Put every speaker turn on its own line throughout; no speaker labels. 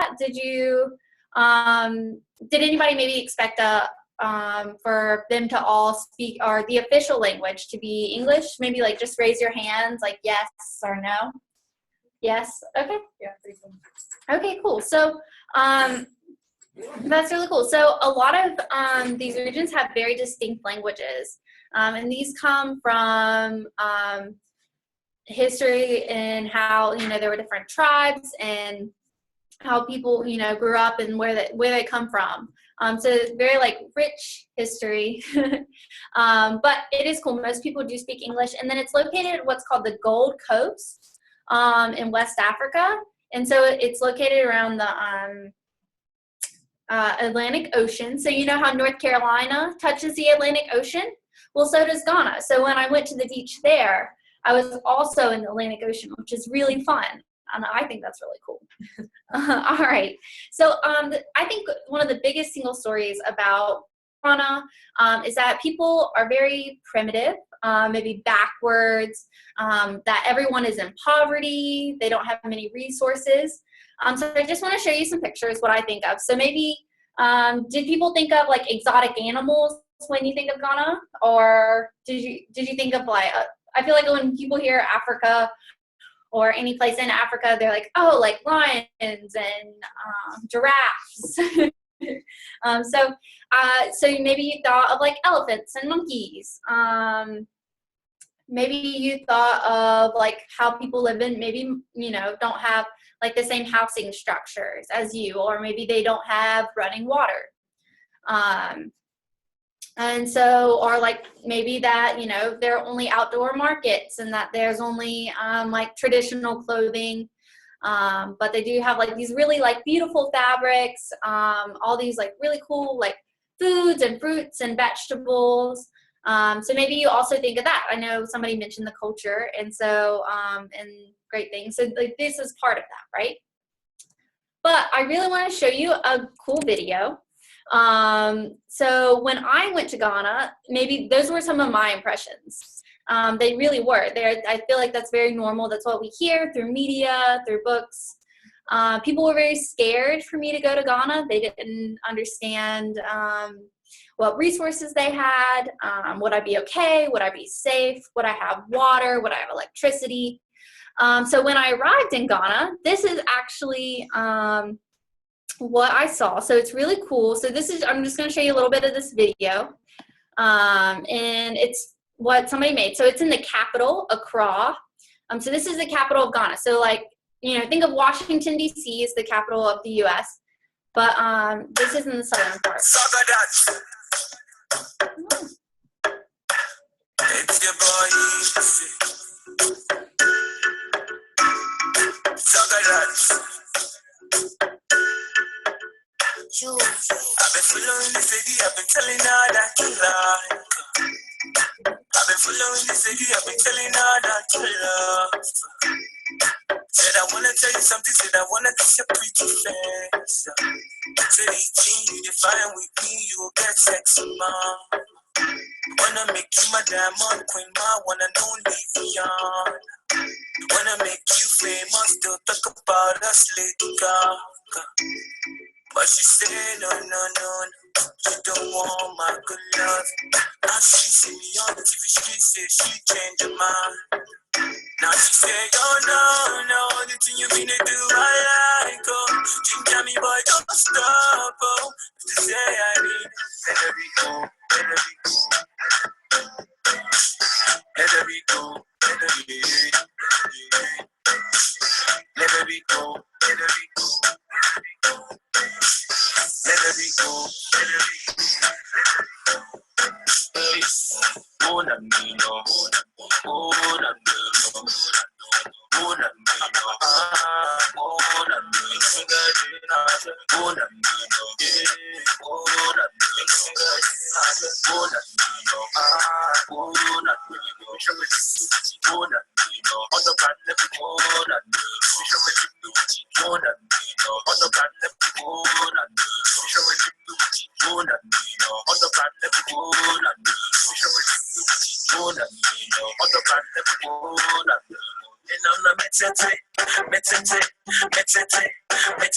that? Did you, did anybody maybe expect for them to all speak, or the official language to be English? Maybe like just raise your hands, like yes or no. Yes. Okay.
Yeah, pretty cool.
Okay, cool. So that's really cool. So a lot of these regions have very distinct languages, and these come from history and how, you know, there were different tribes and how people, you know, grew up and where they come from. So it's very like rich history, but it is cool. Most people do speak English, and then it's located at what's called the Gold Coast in West Africa, and so it's located around the Atlantic Ocean. So you know how North Carolina touches the Atlantic Ocean? Well, so does Ghana. So when I went to the beach there, I was also in the Atlantic Ocean, which is really fun. And I think that's really cool. All right. So I think one of the biggest single stories about Ghana is that people are very primitive, maybe backwards, that everyone is in poverty, they don't have many resources. So I just want to show you some pictures, what I think of. So maybe, did people think of like exotic animals when you think of Ghana? Or did you think of like, I feel like when people hear Africa or any place in Africa, they're like, oh, like lions and giraffes. So maybe you thought of like elephants and monkeys. Maybe you thought of like how people live in, maybe, you know, don't have like the same housing structures as you, or maybe they don't have running water. And so, or like maybe that, you know, there are only outdoor markets and that there's only like traditional clothing, but they do have like these really like beautiful fabrics, all these like really cool like foods and fruits and vegetables. So maybe you also think of that. I know somebody mentioned the culture, and so, and great things. So like this is part of that, right? But I really want to show you a cool video. So when I went to Ghana, maybe those were some of my impressions. They really were. I feel like that's very normal. That's what we hear through media, through books. People were very scared for me to go to Ghana. They didn't understand what resources they had. Would I be okay? Would I be safe? Would I have water? Would I have electricity? So when I arrived in Ghana, this is actually what I saw. So it's really cool. So this is, I'm just going to show you a little bit of this video. And it's what somebody made. So it's in the capital, Accra. So this is the capital of Ghana. So like, you know, think of Washington, D.C. as the capital of the U.S. But this is in the southern part. It's your I've been following the city, I've been telling her that you like. I've been following the city, I've been telling her that you love. Said I wanna tell you something, said I wanna kiss your pretty face. Said each thing you define with me, you will get sexy, mom. Wanna make you my diamond queen, my one and only beyond. Wanna make you famous, still talk about us later. But she said no, no, no, no, she don't want my good love. Now she see me on the TV, she said she changed her mind. Now she say, oh no, no, the thing you mean to do, I like, oh. Ginger me, boy, don't stop, oh. To say I need, let her be go, let her be go. Let her be go, let her be go. Let her be go, let her be go. Let her be go, let her be go. Hey, oh, na me no, oh, na me no, oh, na me no, oh, na me no, oh, na me no, oh, na me no, oh, na me no, oh, na me no, show me oh, na me no, on the brand level, oh, na me no, show me oh, na me no, on the brand level, oh, na me no, show me oh, na me no, on the brand level, oh, na me no, show me oh, na me no, on the brand level, oh, na me no. And I'm not metete, metete, metete, metete,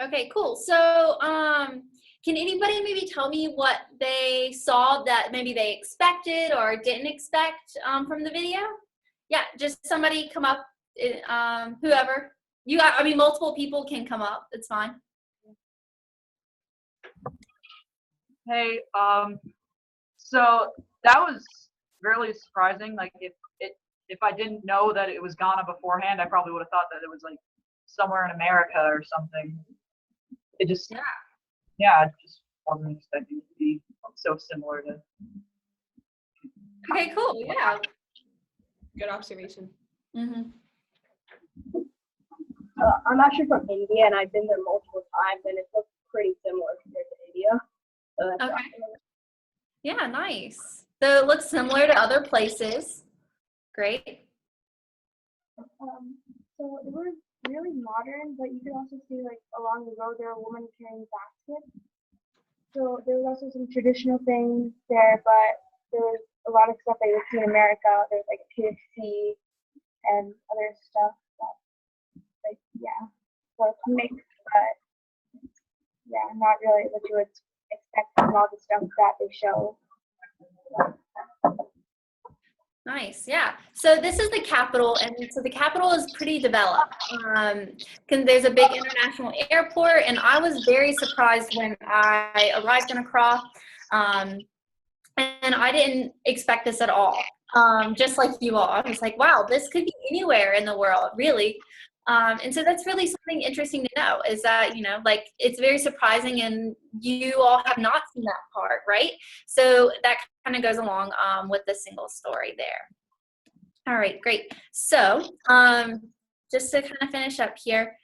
Okay, cool. So, can anybody maybe tell me what they saw that maybe they expected or didn't expect from the video? Yeah, just somebody come up, whoever. You got, I mean, multiple people can come up. It's fine.
Hey, so that was really surprising. Like if I didn't know that it was Ghana beforehand, I probably would have thought that it was like somewhere in America or something. It just, yeah, I just wasn't expecting it to be so similar to.
Okay, cool. Yeah.
Good observation.
Mm-hmm.
I'm actually from India, and I've been there multiple times, and it looks pretty similar compared to India. So that's
Okay. Yeah, nice. So it looks similar to other places. Great.
So it was really modern, but you could also see like along the road there are women carrying baskets. So there was also some traditional things there, but there was a lot of stuff that you would see in America. There's like KFC and other stuff that, like, yeah, so it's mixed, but yeah, not really what you would expect from all the stuff that they show.
Nice, yeah. So this is the capital, and so the capital is pretty developed. There's a big international airport, and I was very surprised when I arrived in Accra, and I didn't expect this at all. Just like you all, I was like, wow, this could be anywhere in the world, really. And so that's really something interesting to know, is that, you know, like, it's very surprising, and you all have not seen that part, right? So that kind of goes along with the single story there. All right, great. So just to kind of finish up here,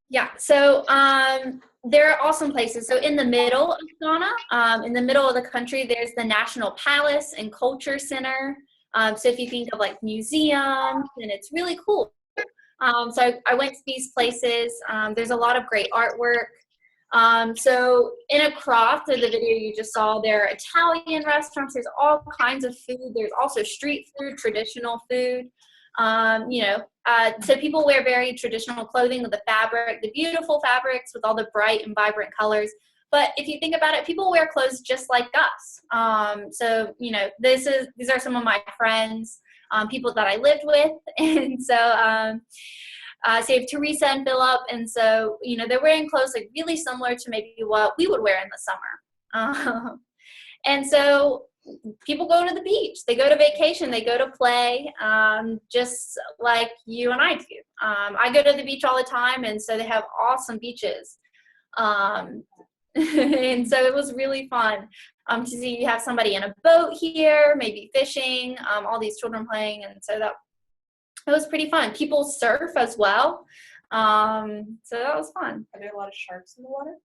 yeah, so there are awesome places. So in the middle of Ghana, in the middle of the country, there's the National Palace and Culture Center. So if you think of like museums, and it's really cool. So I went to these places. There's a lot of great artwork. So in Accra, so the video you just saw, there are Italian restaurants. There's all kinds of food. There's also street food, traditional food. You know, so people wear very traditional clothing with the fabric, the beautiful fabrics with all the bright and vibrant colors. But if you think about it, people wear clothes just like us. So, you know, these are some of my friends, people that I lived with. And so, so you have Teresa and Philip. And so, you know, they're wearing clothes like really similar to maybe what we would wear in the summer. And so people go to the beach, they go to vacation, they go to play, just like you and I do. I go to the beach all the time, and so they have awesome beaches. And so it was really fun to see you have somebody in a boat here, maybe fishing, all these children playing, and so that it was pretty fun. People surf as well, so that was fun.
Are there a lot of sharks in the water?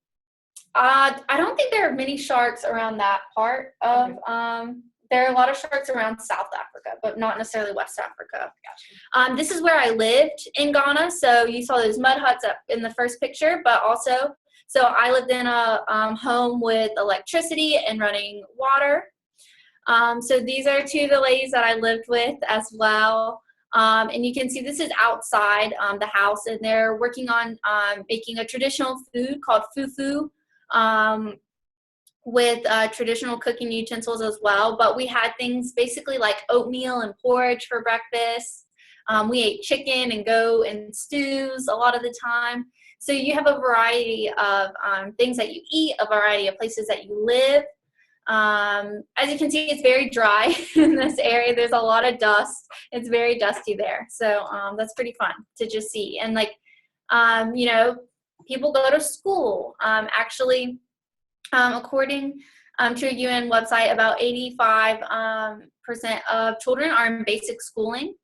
I don't think there are many sharks around that part of. Okay. There are a lot of sharks around South Africa, but not necessarily West Africa. Gotcha. This is where I lived in Ghana, so you saw those mud huts up in the first picture, but also. So I lived in a home with electricity and running water. So these are two of the ladies that I lived with as well. And you can see this is outside the house, and they're working on making a traditional food called fufu with traditional cooking utensils as well. But we had things basically like oatmeal and porridge for breakfast. We ate chicken and goat and stews a lot of the time. So you have a variety of things that you eat, a variety of places that you live. As you can see, it's very dry in this area. There's a lot of dust. It's very dusty there. So that's pretty fun to just see. And like, you know, people go to school. Actually, according to a UN website, about 85% of children are in basic schooling.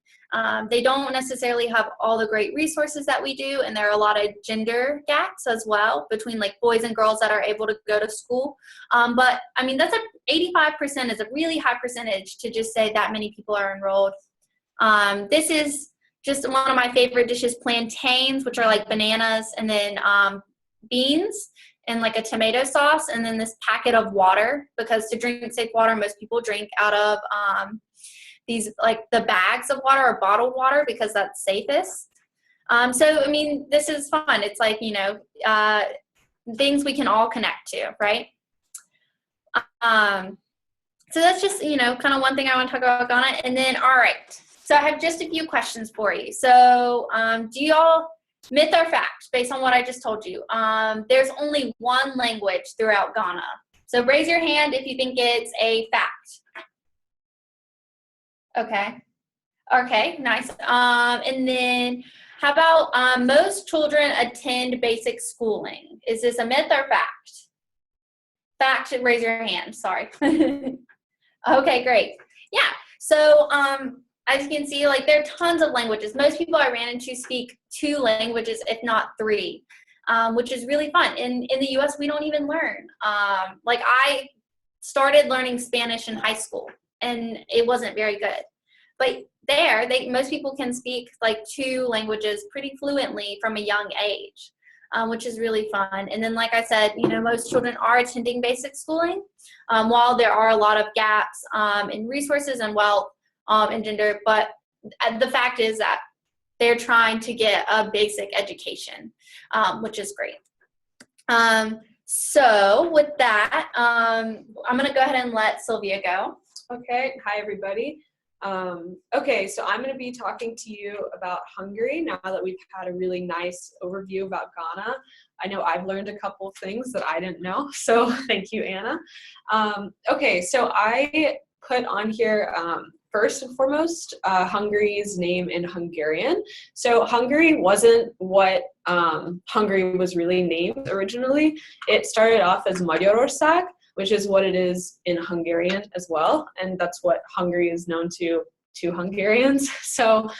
They don't necessarily have all the great resources that we do, and there are a lot of gender gaps as well between like boys and girls that are able to go to school. But I mean, 85% is a really high percentage to just say that many people are enrolled. This is just one of my favorite dishes, plantains, which are like bananas, and then beans and like a tomato sauce, and then this packet of water, because to drink safe water, most people drink out of these like the bags of water or bottled water because that's safest. So I mean, this is fun. It's like, you know, things we can all connect to, right? So that's just, you know, kind of one thing I want to talk about Ghana. And then, all right, so I have just a few questions for you. So do y'all, myth or fact, based on what I just told you, there's only one language throughout Ghana. So raise your hand if you think it's a fact. Okay, nice. And then how about most children attend basic schooling? Is this a myth or fact? Fact, raise your hand, sorry. Okay, great. Yeah, so as you can see, like there are tons of languages. Most people I ran into speak 2 languages, if not 3, which is really fun. In the US, we don't even learn. Like I started learning Spanish in high school, and it wasn't very good. But there, most people can speak like 2 languages pretty fluently from a young age, which is really fun. And then, like I said, you know, most children are attending basic schooling, while there are a lot of gaps in resources and wealth and gender. But the fact is that they're trying to get a basic education, which is great. So with that, I'm going to go ahead and let Sylvia go.
Okay, hi everybody. Okay, so I'm going to be talking to you about Hungary now that we've had a really nice overview about Ghana. I know I've learned a couple of things that I didn't know, so thank you, Anna. Okay, so I put on here, first and foremost, Hungary's name in Hungarian. So Hungary wasn't what Hungary was really named originally. It started off as Magyarország, which is what it is in Hungarian as well, and that's what Hungary is known to Hungarians. So